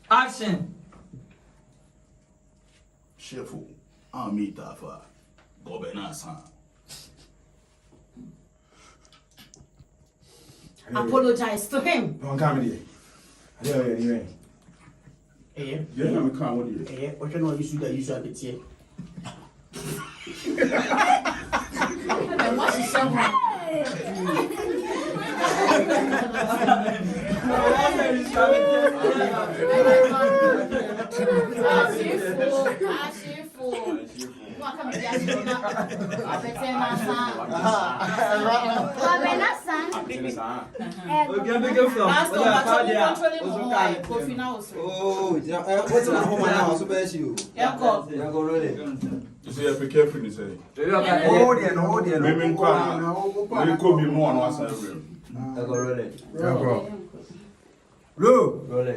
Action. Chefu, amita fa governance. Apologize to him. Don't come here. Yeah. Yeah, I'm coming with you. What you know you should have it here. And what is someone? So you have to be careful, you say. Oh, dear. Women come, we could be more on one side of them. Look.